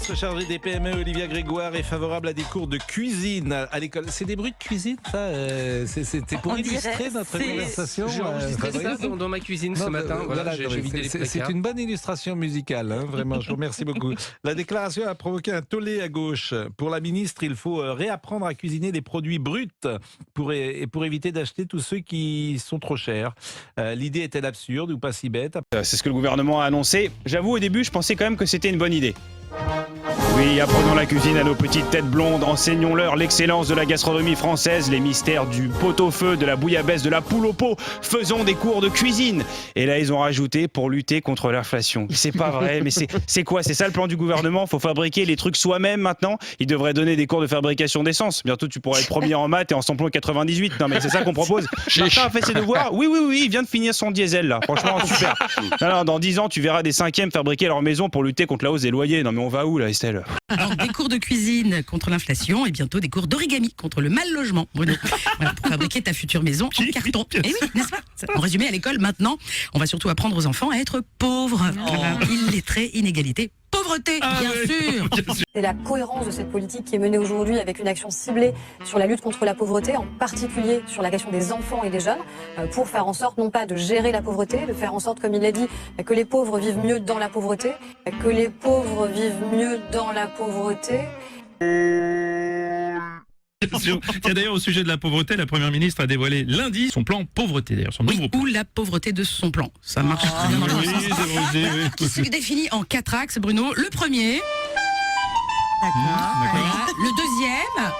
ministre chargée des PME, Olivia Grégoire, est favorable à des cours de cuisine à l'école. C'est des bruits de cuisine, ça c'était pour illustrer notre conversation. J'ai enregistré ça dans ma cuisine ce matin. Voilà, j'ai vidé les placards. C'est une bonne illustration musicale, hein, vraiment. Je vous remercie beaucoup. La déclaration a provoqué un tollé à gauche. Pour la ministre, il faut réapprendre à cuisiner des produits bruts pour éviter d'acheter tous ceux qui sont trop chers. L'idée est-elle absurde ou pas si bête? C'est ce que le gouvernement a annoncé. J'avoue, au début, je pensais quand même que c'était une bonne idée. Oui, apprenons la cuisine à nos petites têtes blondes, enseignons-leur l'excellence de la gastronomie française, les mystères du pot-au-feu, de la bouillabaisse, de la poule au pot. Faisons des cours de cuisine. Et là, ils ont rajouté pour lutter contre l'inflation. C'est pas vrai, mais c'est quoi? C'est ça le plan du gouvernement? Faut fabriquer les trucs soi-même maintenant? Ils devraient donner des cours de fabrication d'essence. Bientôt, tu pourras être premier en maths et en samplon 98. Non, mais c'est ça qu'on propose. Martin a fait ses devoirs. Oui, il vient de finir son diesel, là. Franchement, super. Non, dans 10 ans, tu verras des cinquièmes fabriquer leur maison pour lutter contre la hausse des loyers. Non, mais on va où, là, Estelle? Alors, des cours de cuisine contre l'inflation et bientôt des cours d'origami contre le mal logement, Bruno. Voilà, pour fabriquer ta future maison en carton. Eh oui, n'est-ce pas? En résumé, à l'école, maintenant, on va surtout apprendre aux enfants à être pauvres. Illettrés, inégalité, pauvreté, bien sûr. C'est la cohérence de cette politique qui est menée aujourd'hui avec une action ciblée sur la lutte contre la pauvreté, en particulier sur la question des enfants et des jeunes, pour faire en sorte non pas de gérer la pauvreté, de faire en sorte, comme il l'a dit, que les pauvres vivent mieux dans la pauvreté, que les pauvres vivent mieux dans la pauvreté. Tiens, d'ailleurs, au sujet de la pauvreté, la Première ministre a dévoilé lundi son plan pauvreté, d'ailleurs, son nouveau plan. Ou la pauvreté de son plan. Ça marche très bien dans le sens. Qui se définit en 4 axes, Bruno. Le premier. D'accord. Voilà. Le deuxième.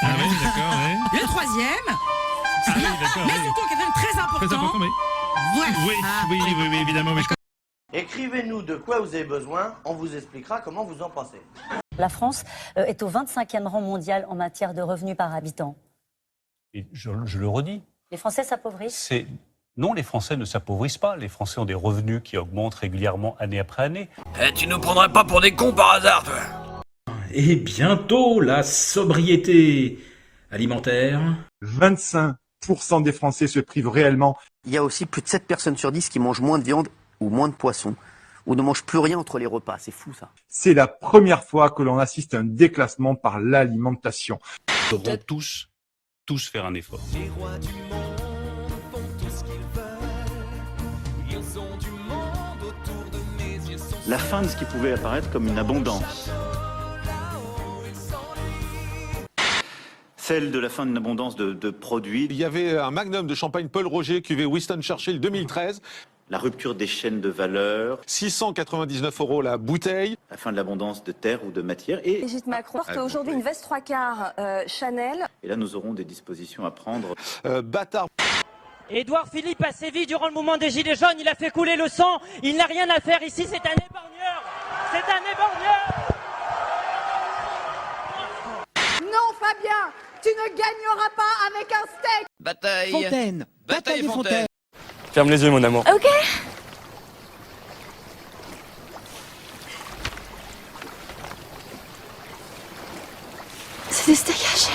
Ah oui, d'accord, ouais. Le troisième. Ah oui, d'accord. Mais surtout, quand même très important. Très important, mais... Voilà. Oui, évidemment. Mais Écrivez-nous de quoi vous avez besoin, on vous expliquera comment vous en pensez. La France est au 25e rang mondial en matière de revenus par habitant. Et je le redis. Les Français s'appauvrissent? Non, les Français ne s'appauvrissent pas. Les Français ont des revenus qui augmentent régulièrement année après année. Tu nous prendrais pas pour des cons par hasard, toi? Et bientôt, la sobriété alimentaire. 25% des Français se privent réellement. Il y a aussi plus de 7 personnes sur 10 qui mangent moins de viande ou moins de poisson, ou ne mangent plus rien entre les repas. C'est fou, ça. C'est la première fois que l'on assiste à un déclassement par l'alimentation. Nous devrons tous faire un effort. Les rois du monde font tout ce qu'ils veulent. Ils ont du monde autour de mes yeux. La fin de ce qui pouvait apparaître comme une abondance. Celle de la fin d'une abondance de produits. Il y avait un magnum de champagne Paul Roger, cuvée Winston Churchill 2013. La rupture des chaînes de valeur. 699 € la bouteille. La fin de l'abondance de terre ou de matière. Et Brigitte Macron porte aujourd'hui une veste 3/4 Chanel. Et là, nous aurons des dispositions à prendre. Bâtard. Édouard Philippe a sévi durant le mouvement des Gilets jaunes, il a fait couler le sang, il n'a rien à faire ici, c'est un éborgneur. C'est un éborgneur. Non, Fabien, tu ne gagneras pas avec un steak. Bataille. Fontaine. Bataille des fontaines. Ferme les yeux, mon amour. Ok. C'est des steaks hachés.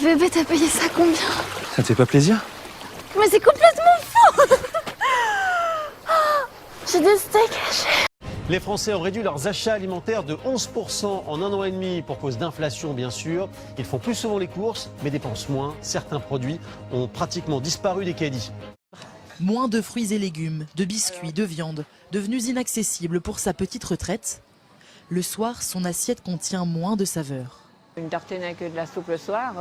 Bébé, t'as payé ça combien? Ça te fait pas plaisir? Mais c'est complètement fou. J'ai des steaks hachés. Les Français ont réduit leurs achats alimentaires de 11% en un an et demi pour cause d'inflation, bien sûr. Ils font plus souvent les courses, mais dépensent moins. Certains produits ont pratiquement disparu des caddies. Moins de fruits et légumes, de biscuits, de viande, devenus inaccessibles pour sa petite retraite. Le soir, son assiette contient moins de saveurs. Une tartine avec de la soupe le soir,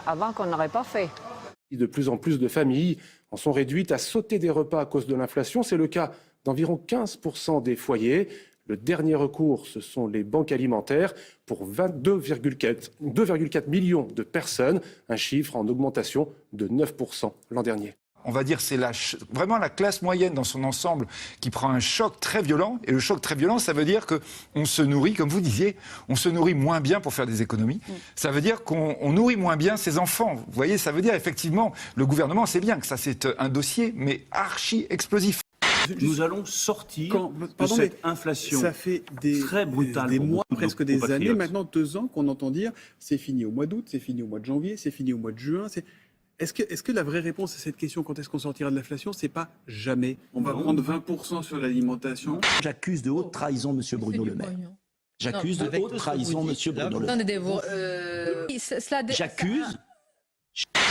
avant qu'on n'aurait pas fait. De plus en plus de familles en sont réduites à sauter des repas à cause de l'inflation. C'est le cas d'environ 15% des foyers. Le dernier recours, ce sont les banques alimentaires pour 2,4 millions de personnes, un chiffre en augmentation de 9% l'an dernier. On va dire c'est vraiment la classe moyenne dans son ensemble qui prend un choc très violent. Et le choc très violent, ça veut dire qu'on se nourrit, comme vous disiez, on se nourrit moins bien pour faire des économies. Ça veut dire qu'on nourrit moins bien ses enfants. Vous voyez, ça veut dire effectivement, le gouvernement sait bien que ça c'est un dossier, mais archi explosif. Nous allons sortir de cette inflation Ça fait très brutale des pour mois, beaucoup de presque des compatriotes. années, maintenant 2 ans qu'on entend dire c'est fini au mois d'août, c'est fini au mois de janvier, c'est fini au mois de juin. Est-ce que la vraie réponse à cette question, quand est-ce qu'on sortira de l'inflation, c'est pas jamais? On va prendre 20% sur l'alimentation. J'accuse de haute trahison M. Bruno Le Maire. J'accuse de haute trahison, monsieur Bruno Le Maire. J'accuse.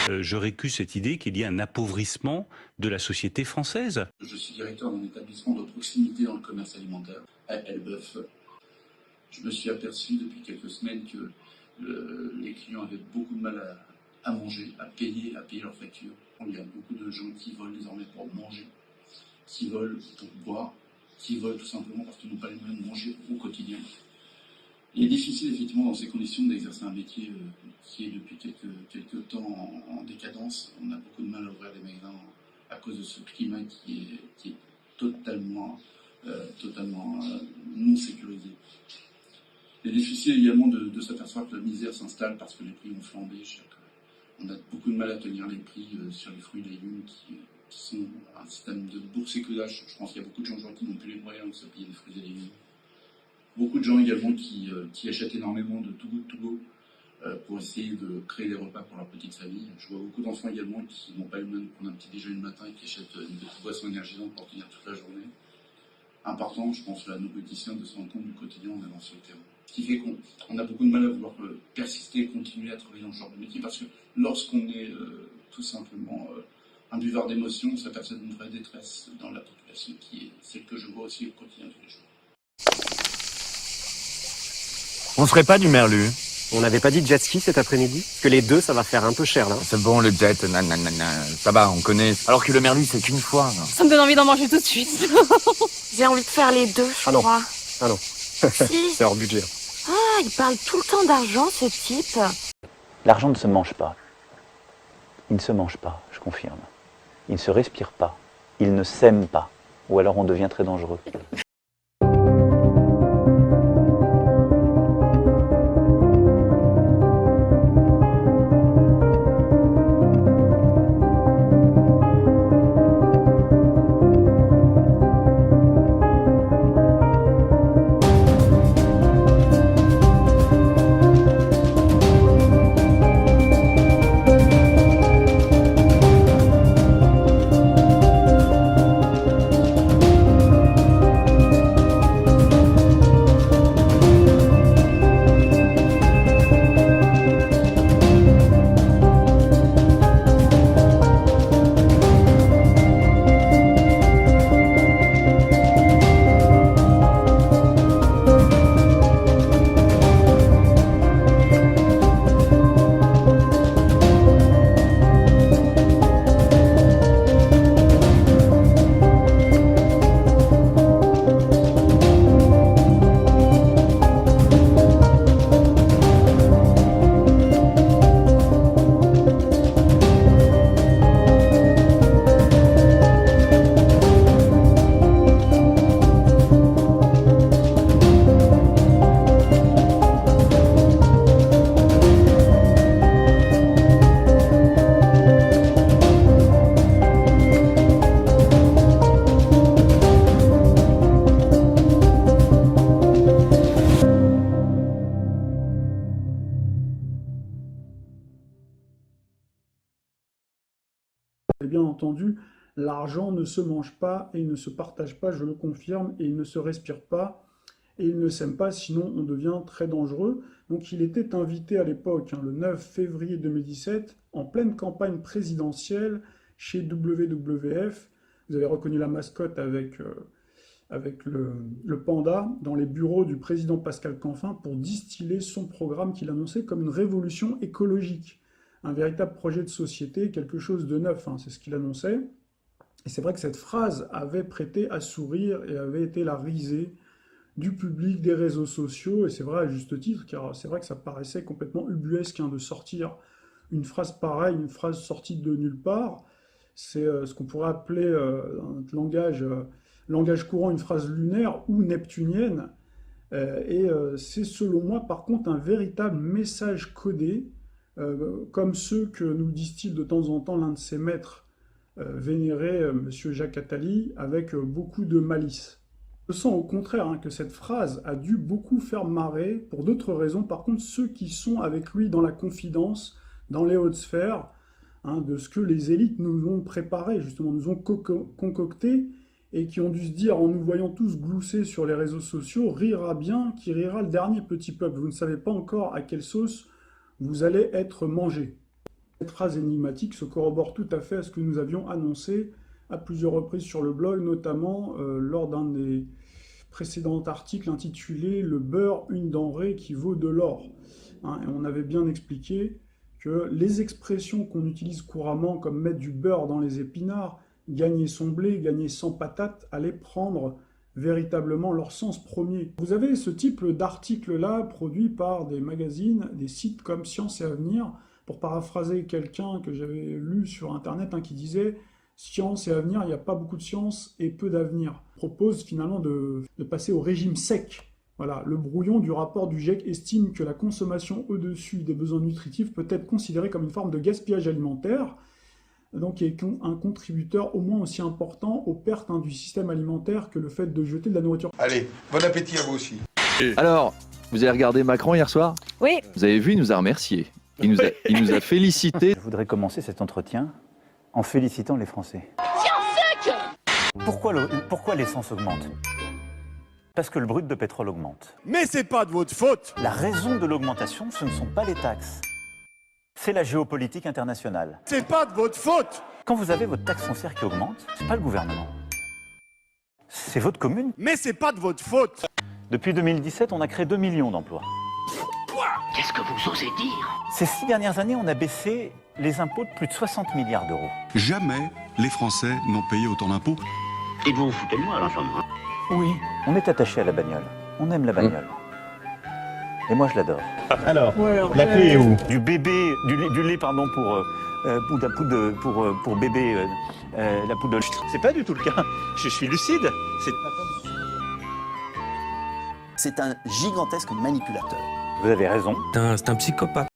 Je récuse cette idée qu'il y ait un appauvrissement de la société française. Je suis directeur d'un établissement de proximité dans le commerce alimentaire à Elbeuf. Je me suis aperçu depuis quelques semaines que les clients avaient beaucoup de mal à manger, à payer leurs factures. Il y a beaucoup de gens qui volent désormais pour manger, qui volent pour boire, qui volent tout simplement parce qu'ils n'ont pas les moyens de manger au quotidien. Il est difficile effectivement dans ces conditions d'exercer un métier qui est depuis quelques temps en décadence. On a beaucoup de mal à ouvrir des magasins à cause de ce climat qui est totalement non sécurisé. Il est difficile également de s'apercevoir que la misère s'installe parce que les prix ont flambé. On a beaucoup de mal à tenir les prix sur les fruits et légumes qui sont un système de boursicotage. Je pense qu'il y a beaucoup de gens qui n'ont plus les moyens de se payer des fruits et légumes. Beaucoup de gens également qui achètent énormément de Too Good To Go pour essayer de créer des repas pour leur petite famille. Je vois beaucoup d'enfants également qui n'ont pas eu le moyen de prendre un petit déjeuner le matin et qui achètent une petite boisson énergisante pour tenir toute la journée. Important, je pense, à nos politiciens de se rendre compte du quotidien en allant sur le terrain. Ce qui fait qu'on a beaucoup de mal à vouloir persister et continuer à travailler dans ce genre de métier parce que lorsqu'on est tout simplement un buveur d'émotions, ça perçoit une vraie détresse dans la population qui est celle que je vois aussi au quotidien tous les jours. On ferait pas du merlu? On n'avait pas dit jet ski cet après-midi? Parce que les deux, ça va faire un peu cher, là. C'est bon, le jet, ça va, on connaît. Alors que le merlu, c'est qu'une fois. Ça me donne envie d'en manger tout de suite. J'ai envie de faire les deux, je crois. Ah non. Si. C'est hors budget. Ah, il parle tout le temps d'argent, ce type. L'argent ne se mange pas. Il ne se mange pas, je confirme. Il ne se respire pas. Il ne s'aime pas. Ou alors on devient très dangereux. Bien entendu, l'argent ne se mange pas et il ne se partage pas, je le confirme, et il ne se respire pas et il ne s'aime pas, sinon on devient très dangereux. Donc il était invité à l'époque, le 9 février 2017, en pleine campagne présidentielle chez WWF. Vous avez reconnu la mascotte avec le panda dans les bureaux du président Pascal Canfin pour distiller son programme qu'il annonçait comme une révolution écologique. Un véritable projet de société, quelque chose de neuf, c'est ce qu'il annonçait. Et c'est vrai que cette phrase avait prêté à sourire et avait été la risée du public, des réseaux sociaux, et c'est vrai à juste titre, car c'est vrai que ça paraissait complètement ubuesque de sortir une phrase pareille, une phrase sortie de nulle part. C'est ce qu'on pourrait appeler un langage courant, une phrase lunaire ou neptunienne. Et c'est selon moi par contre un véritable message codé, comme ceux que nous distille de temps en temps l'un de ses maîtres vénéré, M. Jacques Attali, avec beaucoup de malice. Je sens au contraire que cette phrase a dû beaucoup faire marrer, pour d'autres raisons, par contre, ceux qui sont avec lui dans la confidence, dans les hautes sphères, de ce que les élites nous ont préparé, justement, nous ont concocté, et qui ont dû se dire, en nous voyant tous glousser sur les réseaux sociaux, rira bien qui rira le dernier petit peuple. Vous ne savez pas encore à quelle sauce vous allez être mangé. Cette phrase énigmatique se corrobore tout à fait à ce que nous avions annoncé à plusieurs reprises sur le blog, notamment lors d'un des précédents articles intitulé « Le beurre, une denrée qui vaut de l'or ». Et on avait bien expliqué que les expressions qu'on utilise couramment, comme mettre du beurre dans les épinards, gagner son blé, gagner 100 patates, allaient prendre véritablement leur sens premier. Vous avez ce type d'articles-là produits par des magazines, des sites comme Science et Avenir, pour paraphraser quelqu'un que j'avais lu sur Internet qui disait « Science et avenir, il n'y a pas beaucoup de science et peu d'avenir ». Propose finalement de passer au régime sec. Voilà, le brouillon du rapport du GIEC estime que la consommation au-dessus des besoins nutritifs peut être considérée comme une forme de gaspillage alimentaire, donc qui est un contributeur au moins aussi important aux pertes du système alimentaire que le fait de jeter de la nourriture. Allez, bon appétit à vous aussi. Alors, vous avez regardé Macron hier soir? Oui. Vous avez vu, il nous a remerciés. Il nous a félicités. Je voudrais commencer cet entretien en félicitant les Français. Pourquoi l'essence augmente? Parce que le brut de pétrole augmente. Mais c'est pas de votre faute. La raison de l'augmentation, ce ne sont pas les taxes. C'est la géopolitique internationale. C'est pas de votre faute. Quand vous avez votre taxe foncière qui augmente, c'est pas le gouvernement. C'est votre commune. Mais c'est pas de votre faute. Depuis 2017, on a créé 2 millions d'emplois. Qu'est-ce que vous osez dire? Ces 6 dernières années, on a baissé les impôts de plus de 60 milliards d'euros. Jamais les Français n'ont payé autant d'impôts. Et vous vous foutez de moi, là, enfin. Oui, on est attaché à la bagnole. On aime la bagnole. Et moi, je l'adore. Alors, la clé est où? Du lait, pardon, pour la poudre pour bébé, la poudre de... C'est pas du tout le cas. Je suis lucide. C'est un gigantesque manipulateur. Vous avez raison. C'est un psychopathe.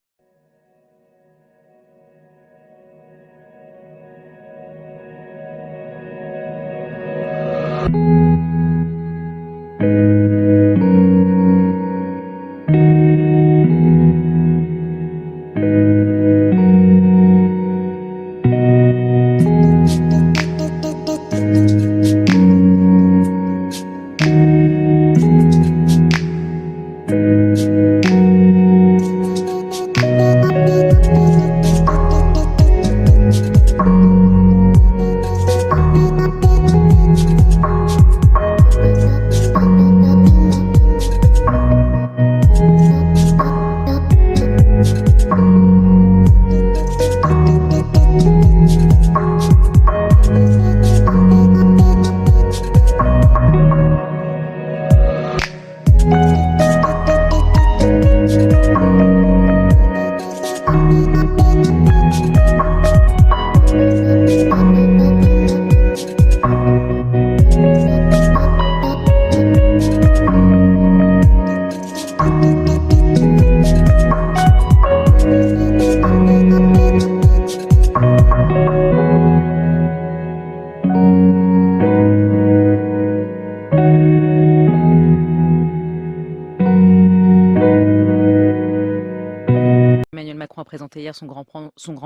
Emmanuel Macron a présenté hier son grand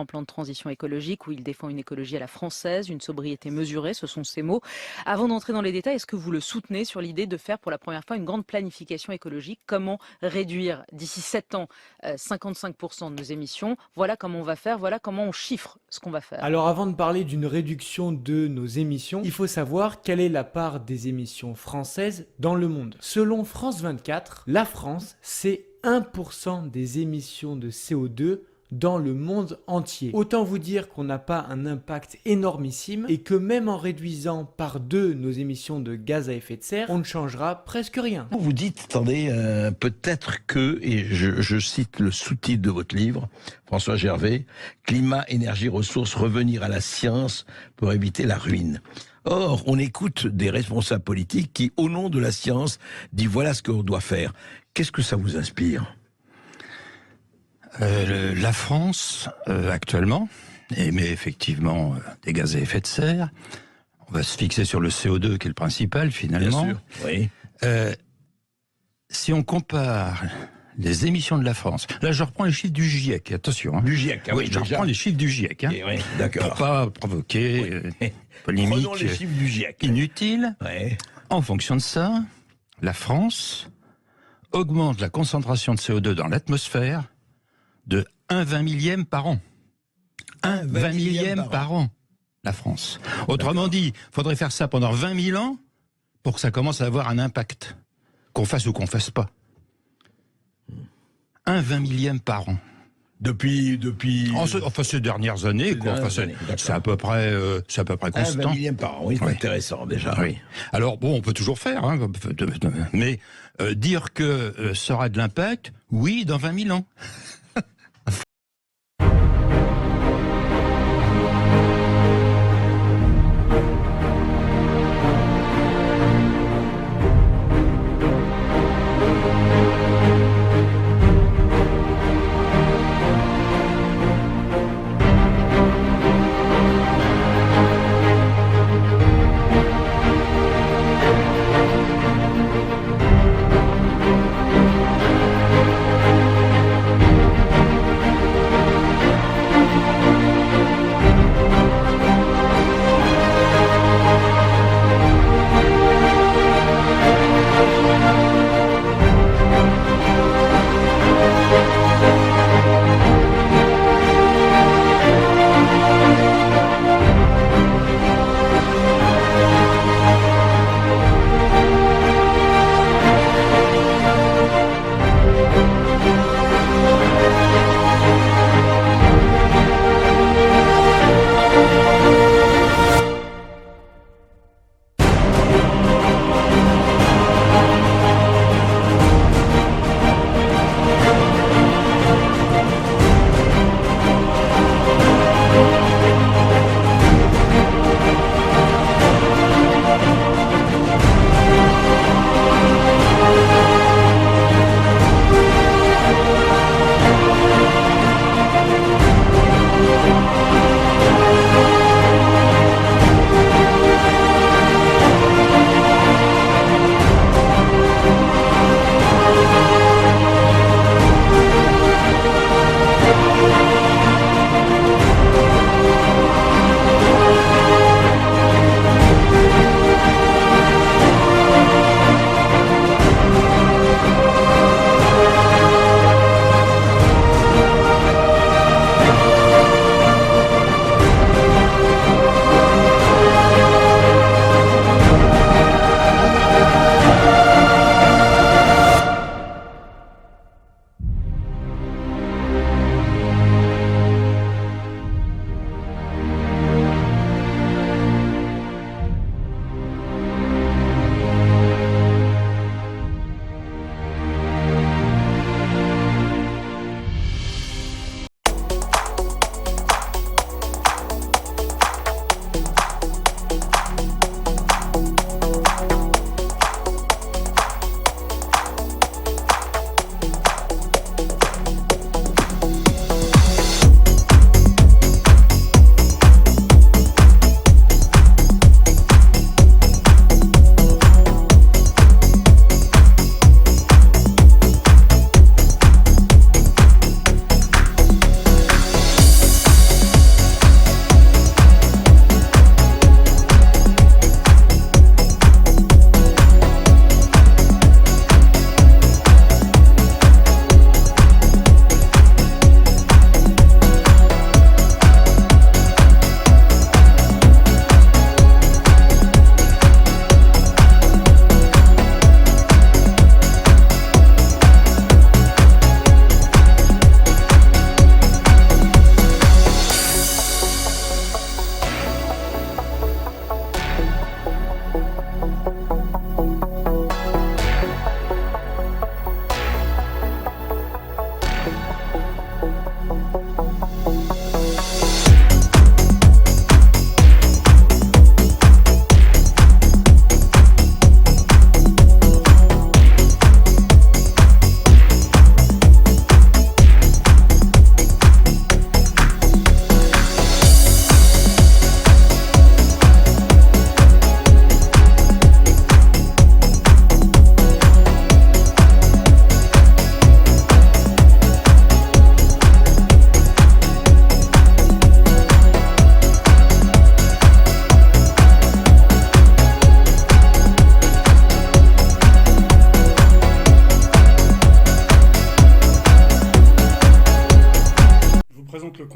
plan de transition écologique où il défend une écologie à la française, une sobriété mesurée, ce sont ses mots. Avant d'entrer dans les détails, est-ce que vous le soutenez sur l'idée de faire pour la première fois une grande planification écologique? Comment réduire d'ici 7 ans 55% de nos émissions? Voilà comment on va faire, voilà comment on chiffre ce qu'on va faire. Alors avant de parler d'une réduction de nos émissions, il faut savoir quelle est la part des émissions françaises dans le monde. Selon France 24, la France, c'est 1% des émissions de CO2 dans le monde entier. Autant vous dire qu'on n'a pas un impact énormissime et que même en réduisant par 2 nos émissions de gaz à effet de serre, on ne changera presque rien. Vous dites, attendez, peut-être que, et je cite le sous-titre de votre livre, François Gervais, Climat, énergie, ressources, revenir à la science pour éviter la ruine. Or, on écoute des responsables politiques qui, au nom de la science, disent voilà ce qu'on doit faire. Qu'est-ce que ça vous inspire ? La France, actuellement, émet effectivement des gaz à effet de serre. On va se fixer sur le CO2 qui est le principal finalement. Bien sûr, oui. Si on compare les émissions de la France. Là, je reprends les chiffres du GIEC, attention. Hein. Du GIEC, oui, je reprends les chiffres du GIEC. Hein, oui, d'accord. Pour pas provoquer polémique Prenons les chiffres du GIEC. inutile. En fonction de ça, la France augmente la concentration de CO2 dans l'atmosphère de 1/20 millième par an. 1/20 millième par an, la France. Autrement dit, il faudrait faire ça pendant 20 000 ans pour que ça commence à avoir un impact. Qu'on fasse ou qu'on fasse pas. 1/20 millième par an. Depuis enfin, ces dernières années, quoi. Enfin, c'est à peu près constant. 1/20 millième par an, oui, c'est intéressant déjà. Oui. Alors bon, on peut toujours faire, hein, mais dire que ça aura de l'impact, oui, dans 20 000 ans.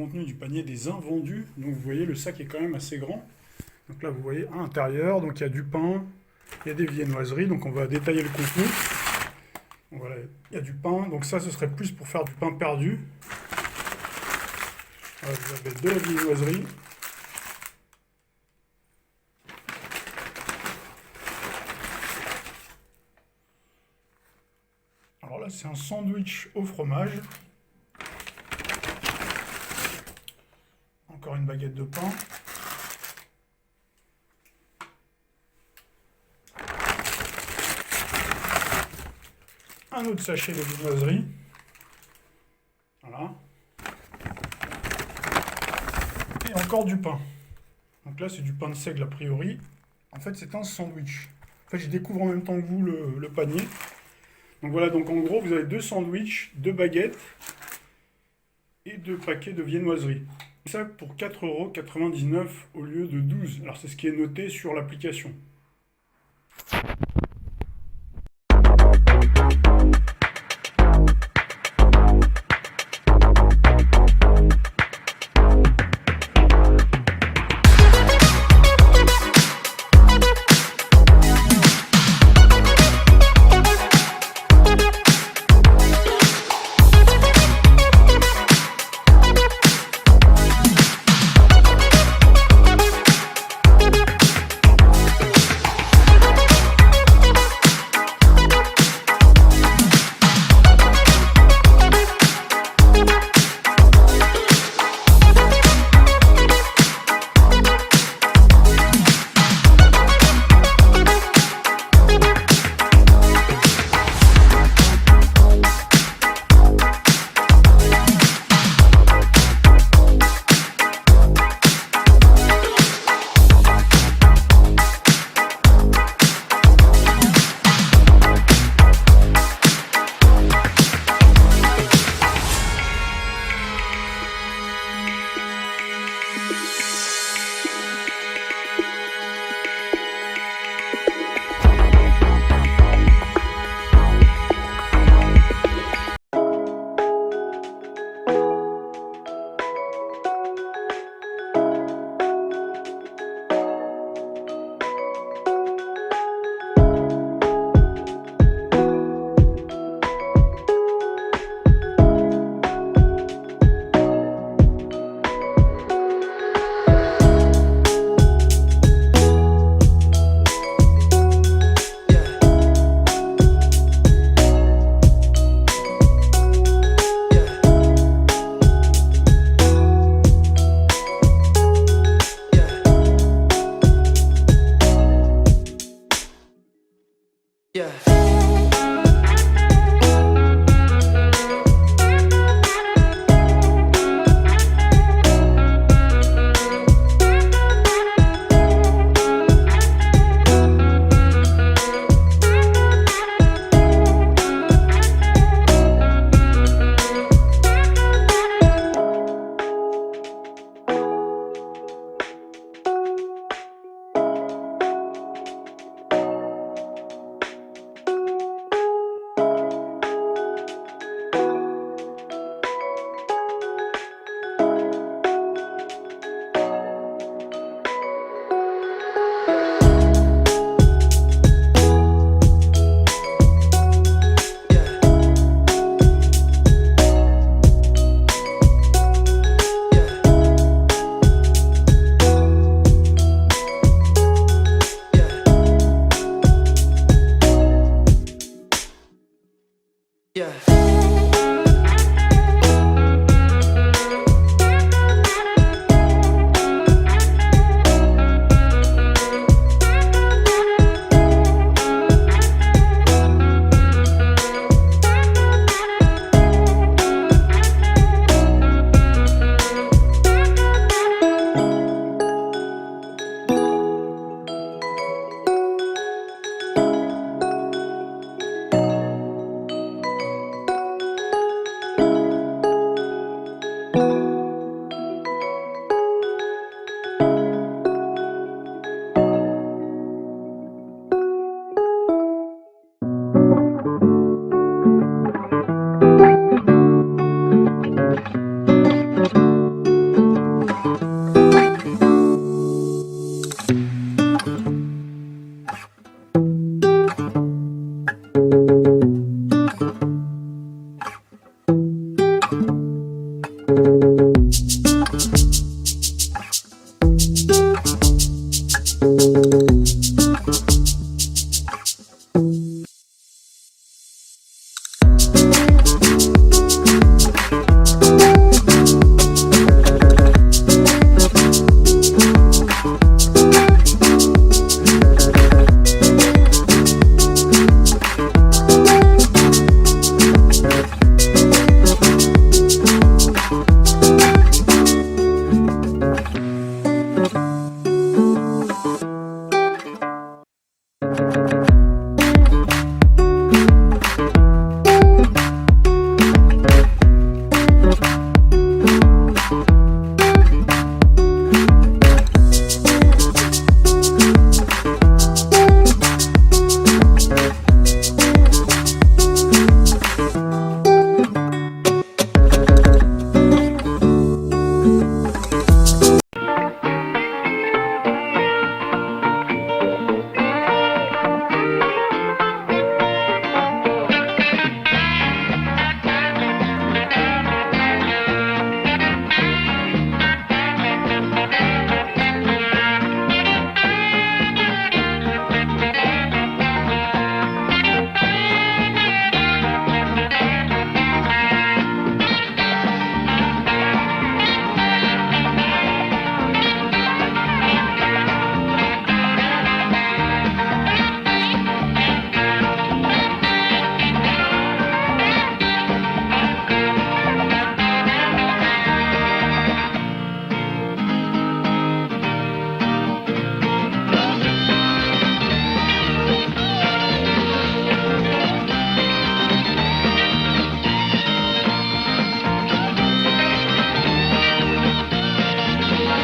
contenu du panier des invendus. Donc vous voyez, le sac est quand même assez grand. Donc là, vous voyez, à l'intérieur, donc il y a du pain, il y a des viennoiseries. Donc on va détailler le contenu. Donc voilà, il y a du pain. Donc ça, ce serait plus pour faire du pain perdu. Voilà, vous avez de la viennoiserie. Alors là, c'est un sandwich au fromage. Encore une baguette de pain. Un autre sachet de viennoiserie. Voilà. Et encore du pain. Donc là, c'est du pain de seigle a priori. En fait, c'est un sandwich. En fait, je découvre en même temps que vous le panier. Donc voilà, donc en gros, vous avez 2 sandwichs, 2 baguettes et 2 paquets de viennoiserie. Ça pour 4,99 € au lieu de 12. Alors c'est ce qui est noté sur l'application.